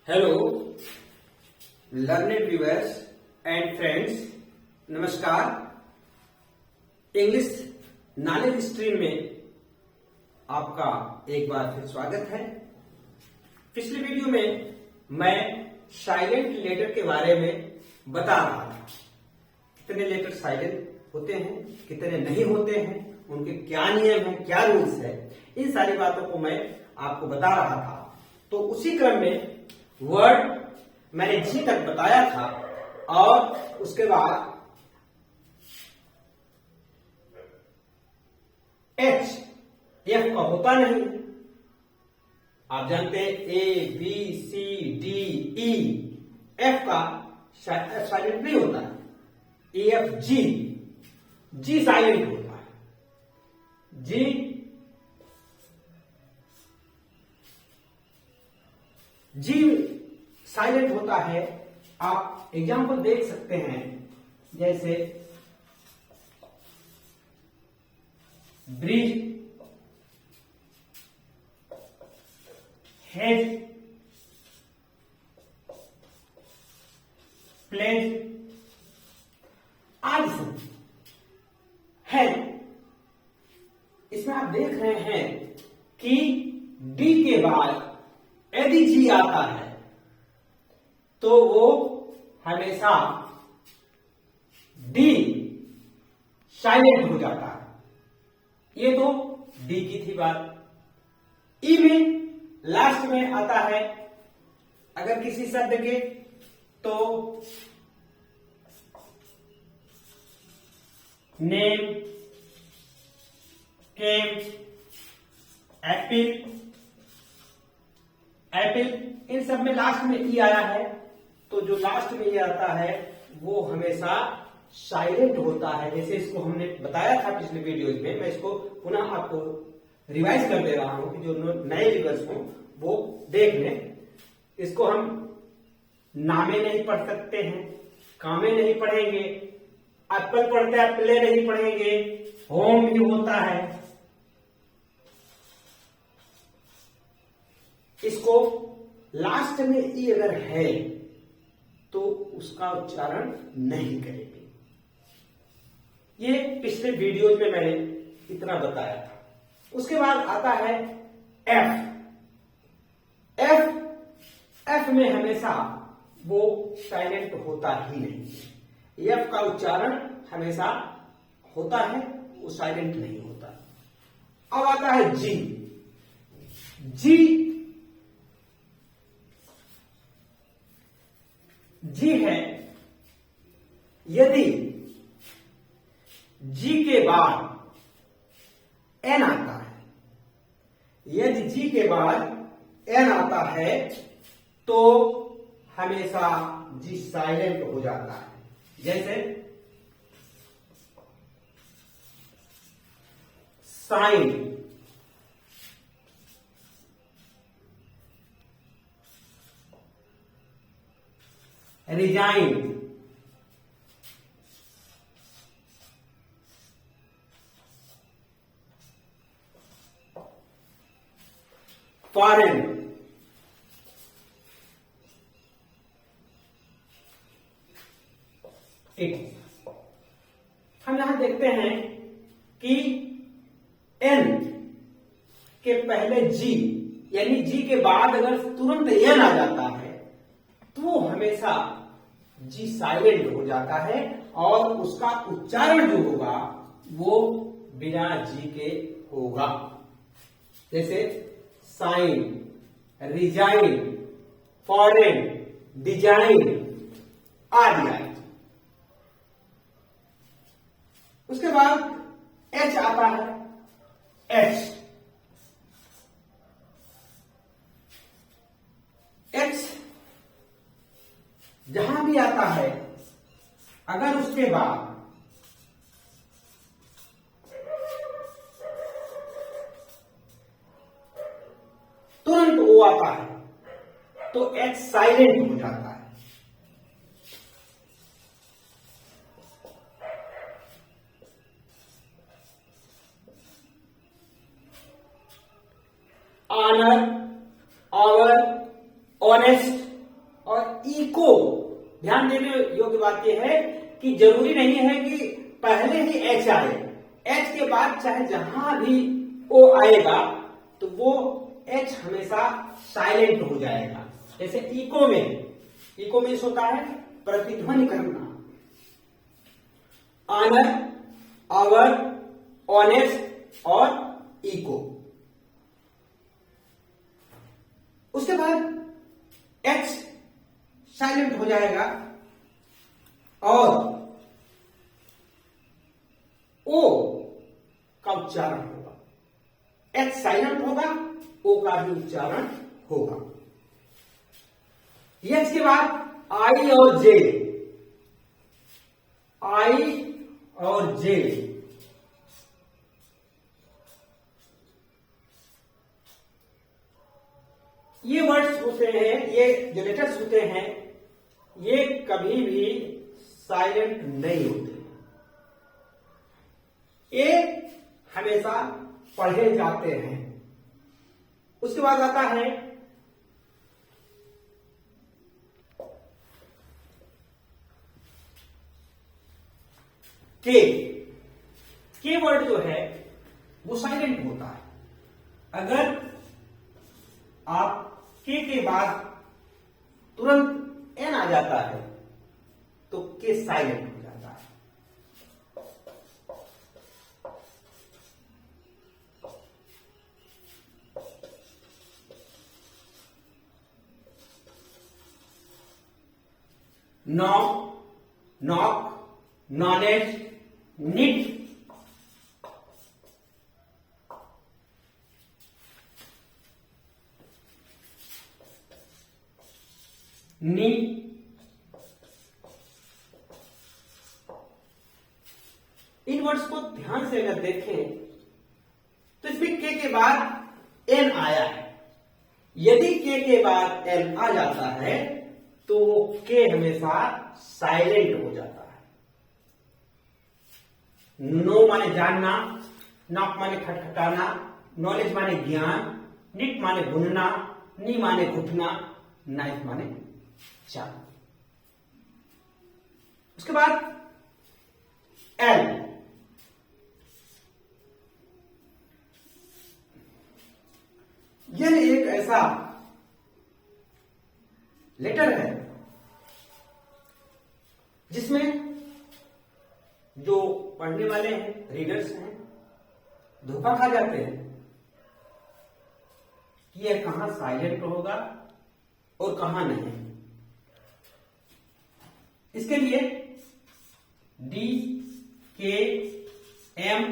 Hello learned viewers and friends, नमस्कार। English knowledge stream में आपका एक बार फिर स्वागत है। पिछली वीडियो में मैं साइलेंट लेटर के बारे में बता रहा था। कितने लेटर साइलेंट होते हैं, कितने नहीं होते हैं, उनके क्या नियम हैं, क्या रूल्स है, इन सारी बातों को मैं आपको बता रहा था। तो उसी क्रम में वर्ड मैंने जी तक बताया था और उसके बाद एच एफ का होता नहीं। आप जानते हैं A B C D E, F का साइलेंट नहीं होता है। A F G, ji silent होता है। जी साइलेंट होता है। आप एग्जाम्पल देख सकते हैं, जैसे ब्रिज, हेज, प्लेज आदि सब है। इसमें आप देख रहे हैं कि डी के बाद यदि जी आता है तो वो हमेशा डी साइलेंट हो जाता है। ये तो डी की थी बात। ई में लास्ट में आता है अगर किसी शब्द के, तो नेम, केम, एप्पल, एप्पल, इन सब में लास्ट में ई आया है। तो जो लास्ट में ये आता है वो हमेशा साइलेंट होता है। जैसे इसको हमने बताया था पिछले वीडियोज में, मैं इसको पुनः आपको रिवाइज कर दे रहा हूं कि जो नए व्यूअर्स हों वो देख लें। इसको हम नामे नहीं पढ़ सकते हैं, कामे नहीं पढ़ेंगे, एप्पल पढ़ते एप्पले नहीं पढ़ेंगे, होम भी होता है। इसको लास्ट में ई अगर है तो उसका उच्चारण नहीं करेंगे। ये पिछले वीडियोज में मैंने इतना बताया था। उसके बाद आता है एफ। एफ में हमेशा वो साइलेंट होता ही नहीं। एफ का उच्चारण हमेशा होता है, वो साइलेंट नहीं होता। अब आता है जी। जी है यदि जी के बाद एन आता है। यदि जी के बाद एन आता है तो हमेशा जी साइलेंट हो जाता है। जैसे साइन, रिजाइन, फॉरेन, ठीक। हम यहां देखते हैं कि एन के पहले जी, यानी जी के बाद अगर तुरंत एन आ जाता है तो हमेशा जी साइलेंट हो जाता है और उसका उच्चारण जो होगा वो बिना जी के होगा। जैसे साइन, रिजाइन, फॉरेन, डिजाइन आदि आदि। उसके बाद एच आता है। एच जहां भी आता है अगर उसके बाद तुरंत ओ आता है तो एच साइलेंट हो जाता है। ऑनर, ऑवर, ऑनेस्ट, इको, ध्यान देने योग्य बात यह है कि जरूरी नहीं है कि पहले ही एच आए, एच के बाद चाहे जहां भी ओ आएगा तो वो एच हमेशा साइलेंट हो जाएगा। जैसे इको में होता है प्रतिध्वनि करना, ऑनर, आवर, ऑनेस्ट और इको। उसके बाद एच साइलेंट हो जाएगा और ओ का उच्चारण होगा। एच साइलेंट होगा, ओ का भी उच्चारण होगा। एच के बाद आई और जे, आई और जे, ये वर्ड्स होते हैं, ये जो लेटर्स होते हैं, ये कभी भी साइलेंट नहीं होते, ये हमेशा पढ़े जाते हैं। उसके बाद आता है के वर्ड जो है वो साइलेंट होता है। अगर आप के बाद तुरंत एन आ जाता है तो के साइलेंट हो जाता है। नॉक, नॉक, नॉलेज, निट, नी, इन वर्ड्स को ध्यान से अगर देखें तो इसमें के बाद एन आया है। यदि के बाद एन आ जाता है तो के हमेशा साइलेंट हो जाता है। नो माने जानना, नॉक माने खटखटाना, नॉलेज माने ज्ञान, निट माने बुनना, नी माने घुटना, नाइफ माने चाल। उसके बाद एल, यह एक ऐसा लेटर है जिसमें जो पढ़ने वाले हैं, रीडर्स हैं, धोखा खा जाते हैं कि यह कहां साइलेंट होगा और कहां नहीं। इसके लिए डी, के, एम,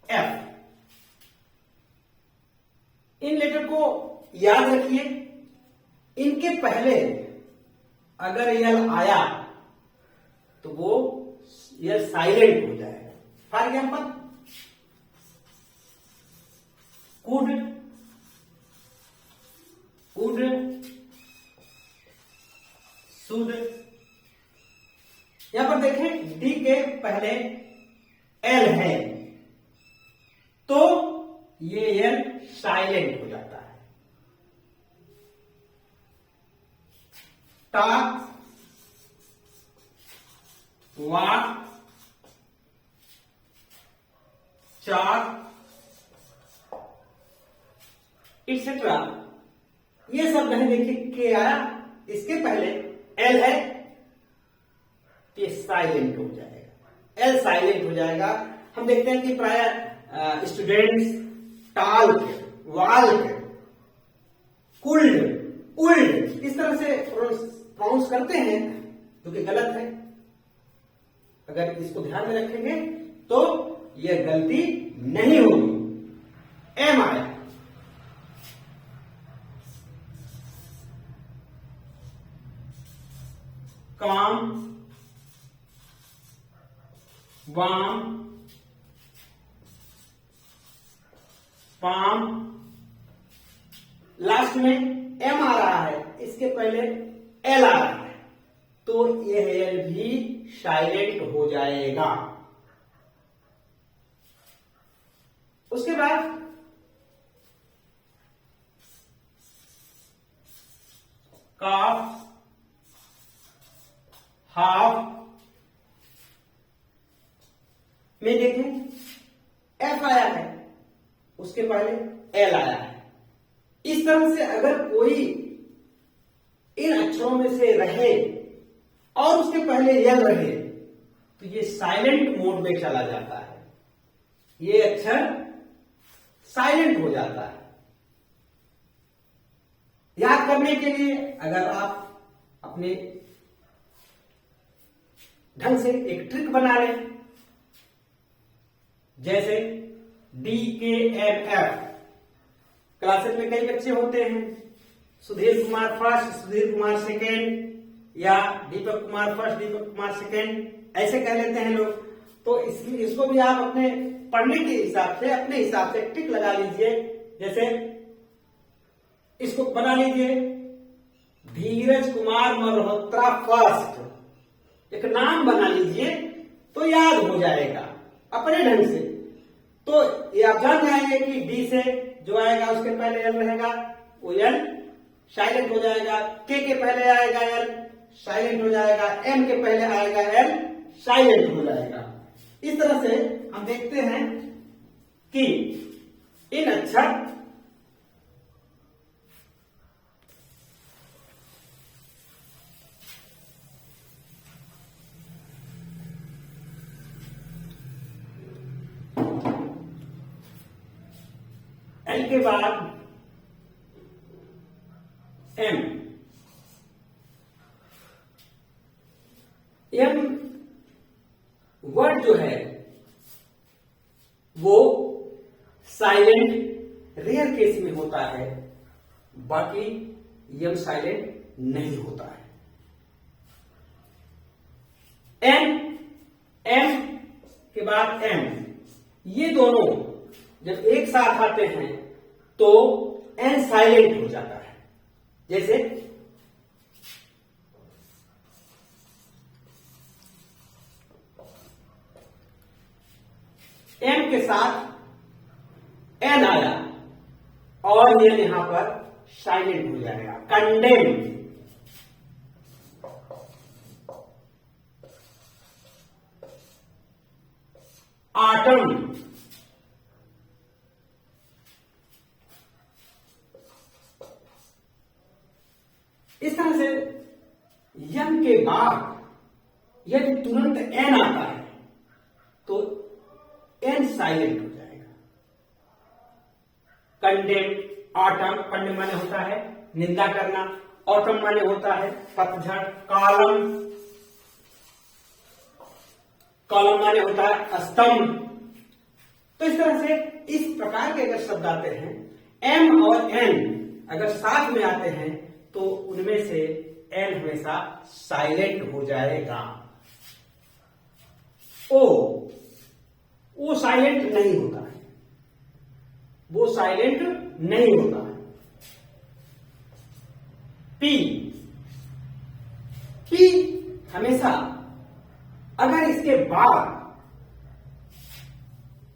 एफ, इन लेटर को याद रखिए। इनके पहले अगर यल आया तो वो यल साइलेंट हो जाएगा। For example could, would, should. यहां पर देखें डी के पहले एल है तो ये एल साइलेंट हो जाता है। टॉक, वॉक, चाक, एक्सेट्रा, ये सब नहीं। देखिए के आया, इसके पहले एल है तो ये साइलेंट हो जाएगा, एल साइलेंट हो जाएगा। हम देखते हैं कि प्राय स्टूडेंट्स टाल्क, वाल्क, कुल्ड, उल्ड इस तरह से प्रोनाउंस करते हैं, जो कि गलत है। अगर इसको ध्यान में रखेंगे तो यह गलती नहीं होगी। एम आया, काम, वाम, पाम, लास्ट में एम आ रहा है, इसके पहले एल आ रहा है तो यह एल भी साइलेंट हो जाएगा। उसके बाद काफ, हाफ में देखें एफ आया है, उसके पहले एल आया है। इस तरह से अगर कोई इन अक्षरों में से रहे और उसके पहले एल रहे तो ये साइलेंट मोड में चला जाता है, ये अक्षर साइलेंट हो जाता है। याद करने के लिए अगर आप अपने ढंग से एक ट्रिक बना लें, जैसे DKMF, क्लासेस में कई बच्चे होते हैं, सुधीर कुमार फर्स्ट, सुधीर कुमार सेकेंड, या दीपक कुमार फर्स्ट, दीपक कुमार सेकेंड, ऐसे कह लेते हैं लोग। तो इसको भी आप अपने पढ़ने के हिसाब से, अपने हिसाब से टिक लगा लीजिए। जैसे इसको बना लीजिए धीरज कुमार मल्होत्रा फर्स्ट, एक नाम बना लीजिए तो याद हो जाएगा अपने ढंग से। तो ये आप जान जाएंगे कि डी से जो आएगा उसके पहले एल रहेगा, वो एल साइलेंट हो जाएगा, के पहले आएगा एल साइलेंट हो जाएगा, एम के पहले आएगा एल साइलेंट हो जाएगा। इस तरह से हम देखते हैं कि इन अक्षर एल के बाद एम, एम वर्ड जो है वो साइलेंट रेयर केस में होता है, बाकी एम साइलेंट नहीं होता है। एन, एम के बाद एम, ये दोनों जब एक साथ आते हैं तो एन साइलेंट हो जाता है। जैसे एम के साथ एन आया और एन यहां पर साइलेंट हो जाएगा। कंडेम, आटम, इस तरह से यम के बाद यदि तुरंत एन आता है तो एन साइलेंट हो जाएगा। कंडेम, ऑटम, कंडेम माने होता है निंदा करना, ऑटम माने होता है पतझड़, कॉलम, कॉलम माने होता है स्तंभ। तो इस तरह से इस प्रकार के अगर शब्द आते हैं, एम और एन अगर साथ में आते हैं तो उनमें से एन हमेशा साइलेंट हो जाएगा। ओ साइलेंट नहीं होता है, वो साइलेंट नहीं होता है। पी, पी हमेशा अगर इसके बाद,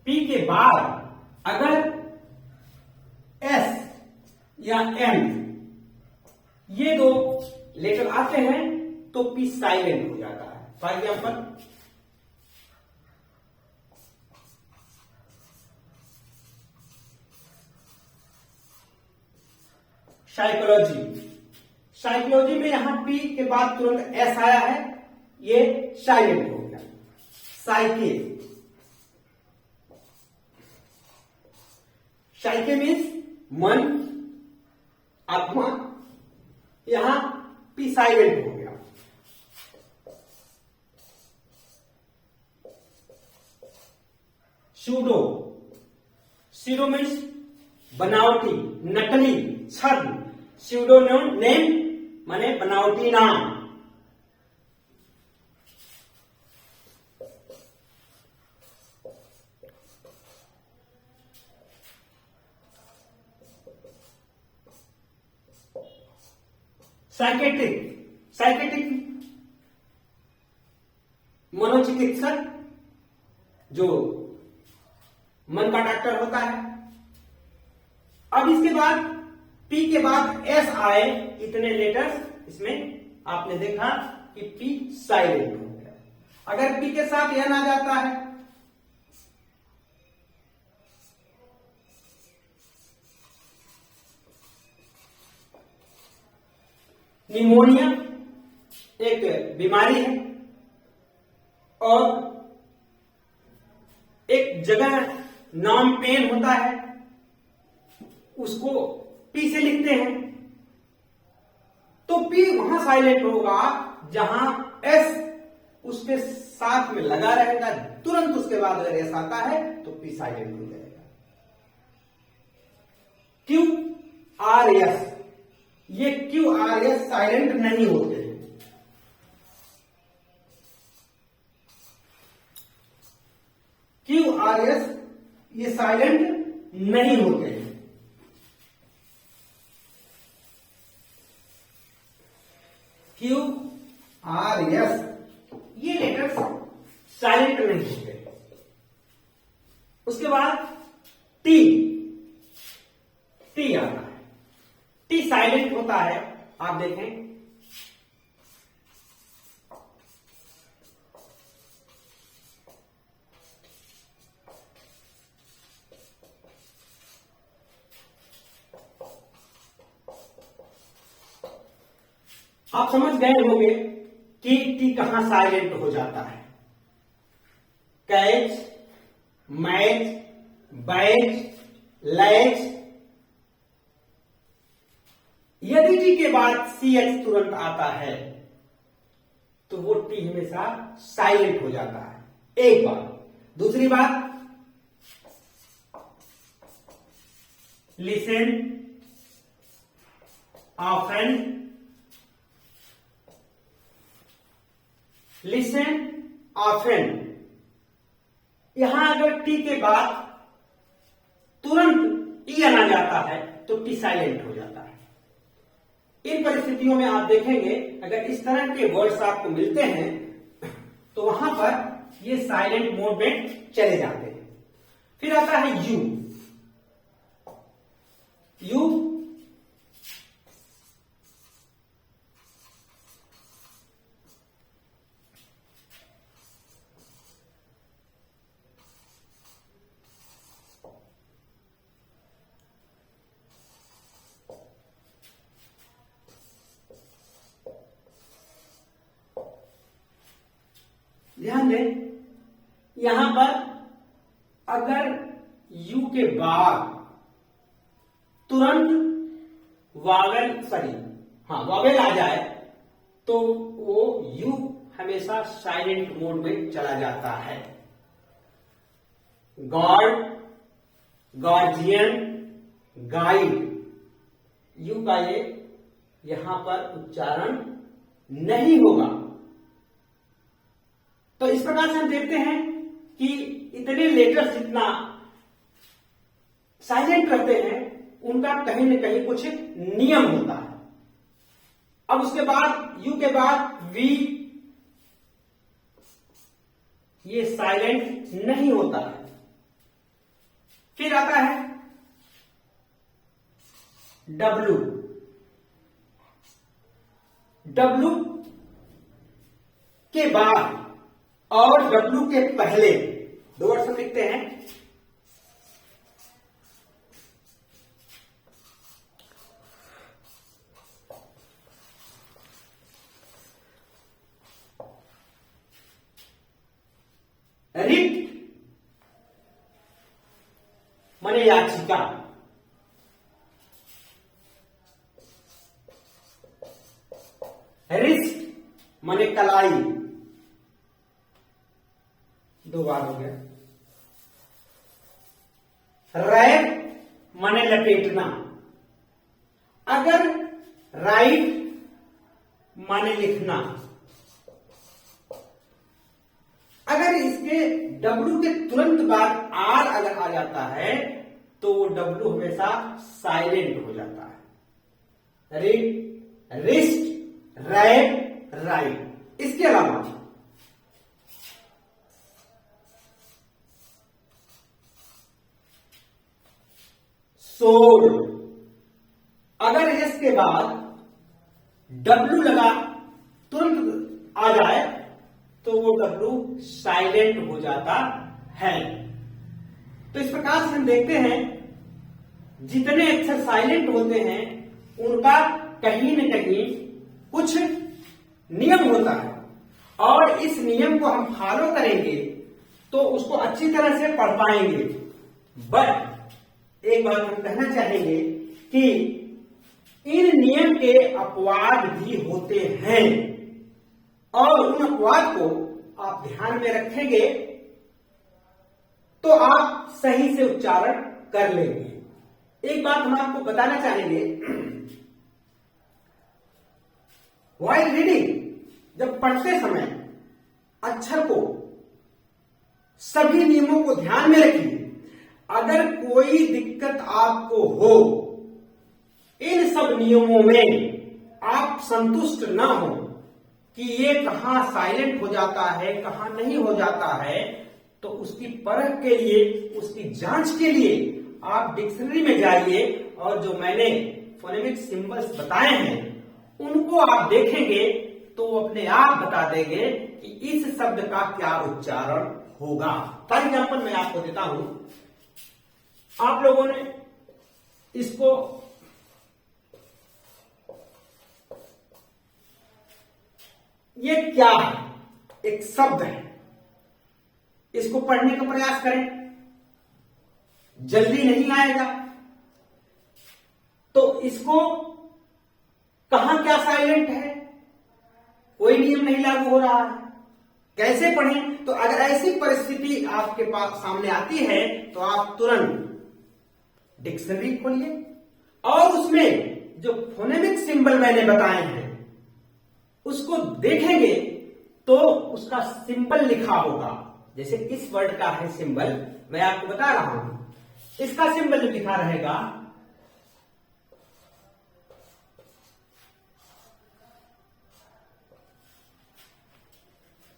पी के बाद अगर एस या एम ये दो लेटर आते हैं तो पी साइलेंट हो जाता है। फॉर एग्जाम्पल साइकोलॉजी, साइकोलॉजी में यहां पी के बाद तुरंत एस आया है, ये साइलेंट हो गया। साइके, साइके मीन्स मन, आत्मा, यहां पी साइलेंट हो गया। सूडो, सीडो मीन्स बनावटी, नकली, छद्म, सूडो नेम माने बनावटी नाम। साइकेट्रिक, साइकेट्रिक मनोचिकित्सक जो मन का डॉक्टर होता है। अब इसके बाद पी के बाद एस आए, इतने लेटर्स इसमें आपने देखा कि P साइलेंट हो गया। अगर P के साथ N आ जाता है निमोनिया एक बीमारी है और एक जगह नाम पेन होता है, उसको P से लिखते हैं, तो P वहां साइलेंट होगा जहां S उसके साथ में लगा रहेगा। तुरंत उसके बाद अगर S आता है तो P साइलेंट हो जाएगा। Q R S, ये Q R S साइलेंट नहीं होते हैं। Q R S ये साइलेंट नहीं होते हैं। Q R S ये लेटर्स साइलेंट नहीं होते। उसके बाद T आता है। T साइलेंट होता है, आप देखें आप समझ गए होंगे कि T कहां साइलेंट हो जाता है। कैच, मैच, बैच, लैच, यदि T के बाद CH तुरंत आता है तो वो T हमेशा साइलेंट हो जाता है। एक बात। दूसरी बात, लिसन, ऑफन, लिसन, ऑफन, यहां अगर T के बाद तुरंत EN आ जाता है तो T साइलेंट हो जाता है। इन परिस्थितियों में आप देखेंगे अगर इस तरह के वर्ड्स आपको मिलते हैं तो वहां पर ये साइलेंट मोड में चले जाते हैं। फिर आता है U। ध्यान दें, यहां पर अगर U के बाद तुरंत वावेल आ जाए तो वो U हमेशा साइलेंट मोड में चला जाता है। गॉड, गार्जियन, गाइड, U का ये यहां पर उच्चारण नहीं होगा। तो इस प्रकार से हम देखते हैं कि इतने लेटर्स जितना साइलेंट करते हैं उनका कहीं न कहीं कुछ नियम होता है। अब उसके बाद U के बाद V ये साइलेंट नहीं होता है। फिर आता है W के बाद और W के पहले दो वर्ड हम लिखते हैं। रिट माने याचिका, रिस्ट माने कलाई, दो बार हो गया। रैप माने लपेटना। अगर राइट माने लिखना, अगर इसके W के तुरंत बाद R अगर आ जाता है तो वो W हमेशा साइलेंट हो जाता है। Writ, wrist, wrap, write. इसके अलावा सोड, अगर इसके बाद डब्लू लगा तुरंत आ जाए तो वो डब्लू साइलेंट हो जाता है। तो इस प्रकार से हम देखते हैं जितने अक्षर साइलेंट होते हैं उनका कहीं न कहीं कुछ नियम होता है, और इस नियम को हम फॉलो करेंगे तो उसको अच्छी तरह से पढ़ पाएंगे। बट एक बात हम कहना चाहेंगे कि इन नियम के अपवाद भी होते हैं, और उन अपवाद को आप ध्यान में रखेंगे तो आप सही से उच्चारण कर लेंगे। एक बात हम आपको बताना चाहेंगे, व्हाइल रीडिंग, जब पढ़ते समय अक्षर को सभी नियमों को ध्यान में रखिए। अगर कोई दिक्कत आपको हो, इन सब नियमों में आप संतुष्ट ना हो कि ये कहां साइलेंट हो जाता है कहां नहीं हो जाता है, तो उसकी परख के लिए, उसकी जांच के लिए आप डिक्शनरी में जाइए और जो मैंने फोनेमिक सिंबल्स बताए हैं उनको आप देखेंगे तो अपने आप बता देंगे कि इस शब्द का क्या उच्चारण होगा। फॉर एग्जाम्पल मैं आपको देता हूं, आप लोगों ने इसको ये क्या है, एक शब्द है, इसको पढ़ने का प्रयास करें, जल्दी नहीं आएगा। तो इसको कहां क्या साइलेंट है, कोई नियम नहीं लागू हो रहा है, कैसे पढ़ें? तो अगर ऐसी परिस्थिति आपके पास सामने आती है तो आप तुरंत डिक्शनरी खोलिए और उसमें जो फोनेमिक सिंबल मैंने बताए हैं उसको देखेंगे तो उसका सिंबल लिखा होगा। जैसे इस वर्ड का है सिंबल, मैं आपको बता रहा हूं, इसका सिंबल लिखा रहेगा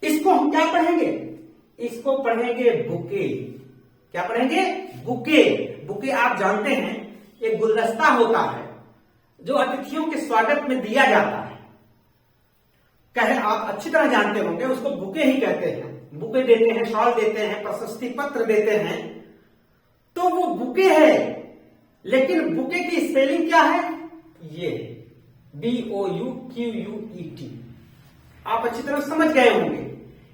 इसको हम क्या पढ़ेंगे? इसको पढ़ेंगे बुके। क्या पढ़ेंगे? बुके। बुके आप जानते हैं एक गुलदस्ता होता है जो अतिथियों के स्वागत में दिया जाता है। कहे आप अच्छी तरह जानते होंगे, उसको बुके ही कहते हैं। बुके देते हैं, शॉल देते हैं, प्रशस्ति पत्र देते हैं, तो वो बुके है। लेकिन बुके की स्पेलिंग क्या है? ये BOUQUET। आप अच्छी तरह समझ गए होंगे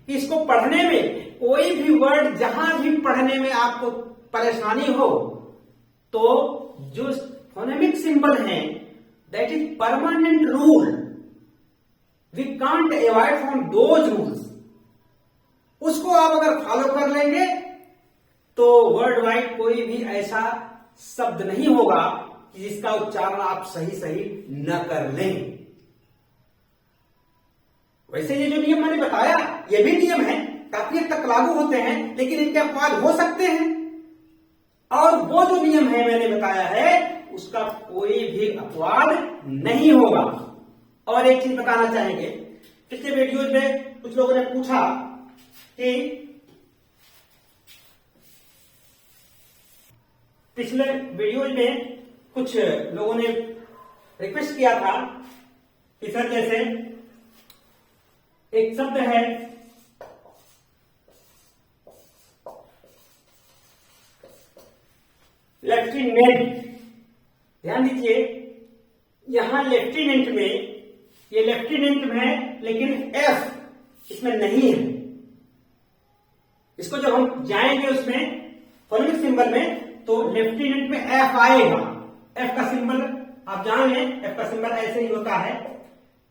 कि इसको पढ़ने में कोई भी वर्ड जहां भी पढ़ने में आपको परेशानी हो तो जो फोनेमिक सिंबल है that is permanent rule, we can't avoid from those rules. उसको आप अगर फॉलो कर लेंगे तो वर्ल्ड वाइड कोई भी ऐसा शब्द नहीं होगा कि जिसका उच्चारण आप सही सही न कर लें। वैसे ये जो नियम मैंने बताया ये भी नियम है, काफी हद तक लागू होते हैं, लेकिन इनके अपवाद हो सकते हैं। और वो जो नियम है मैंने बताया है उसका कोई भी अपवाद नहीं होगा। और एक चीज बताना चाहेंगे, पिछले वीडियोज में कुछ लोगों ने पूछा कि पिछले वीडियोज में कुछ लोगों ने रिक्वेस्ट किया था कि सर जैसे एक शब्द है लेफ्टिनेंट, ध्यान दीजिए यहां लेफ्टिनेंट में, ये लेफ्टिनेंट में है लेकिन एफ इसमें नहीं है। इसको जब हम जाएंगे उसमें फोनेमिक सिंबल में तो लेफ्टिनेंट में एफ आएगा। एफ का सिंबल आप जान लें, एफ का सिंबल ऐसे ही होता है,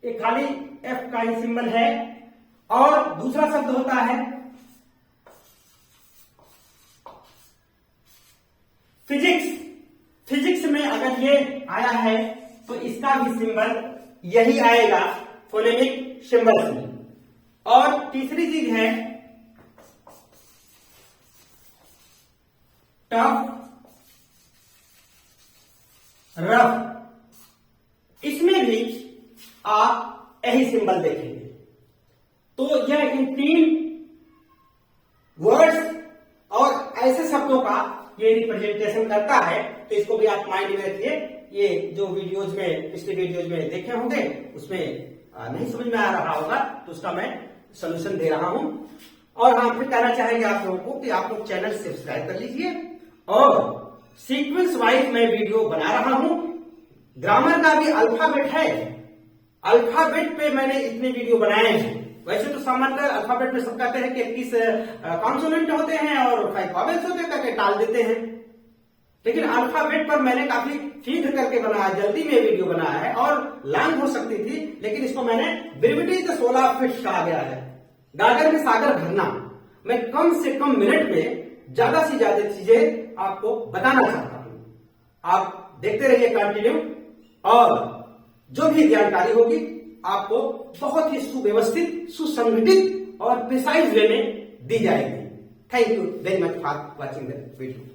एक खाली एफ का ही सिंबल है। और दूसरा शब्द होता है फिजिक्स। फिजिक्स में अगर ये आया है तो इसका भी सिंबल यही आएगा फोनेमिक सिंबल में। और तीसरी चीज है टफ, रफ, इसमें भी आप यही सिंबल देखेंगे। तो यह इन तीन वर्ड्स और ऐसे शब्दों का ये रिप्रेजेंटेशन करता है, तो इसको भी आप माइंड में रखिए। ये जो वीडियोज में पिछले वीडियोज में देखे होंगे उसमें नहीं समझ में आ रहा होगा तो उसका मैं सोल्यूशन दे रहा हूं। और हाँ, फिर कहना चाहेंगे आप लोगों को कि आप लोग चैनल सब्सक्राइब कर लीजिए और सीक्वेंस वाइज मैं वीडियो बना रहा हूं। ग्रामर का भी अल्फाबेट है, अल्फाबेट पे मैंने इतने वीडियो बनाए हैं। वैसे तो सामान्यतः अल्फाबेट में सब कहते हैं कि 21 कॉन्सोनेंट होते हैं और 5 वॉवेल्स होते हैं करके टाल देते हैं, लेकिन अल्फाबेट पर मैंने काफी फीड करके बनाया, जल्दी में वीडियो बनाया है और लॉन्ग हो सकती थी, लेकिन इसको मैंने ब्रीविटी द 16 फिश कहा गया है। गागर में सागर भरना, मैं कम से कम मिनट में ज्यादा से ज्यादा चीजें आपको बताना चाहता हूं। आप देखते रहिए कंटिन्यू, और जो भी जानकारी होगी आपको बहुत ही सुव्यवस्थित, सुसंगठित और प्रिसाइज वे में दी जाएगी। Thank you very much for watching the video.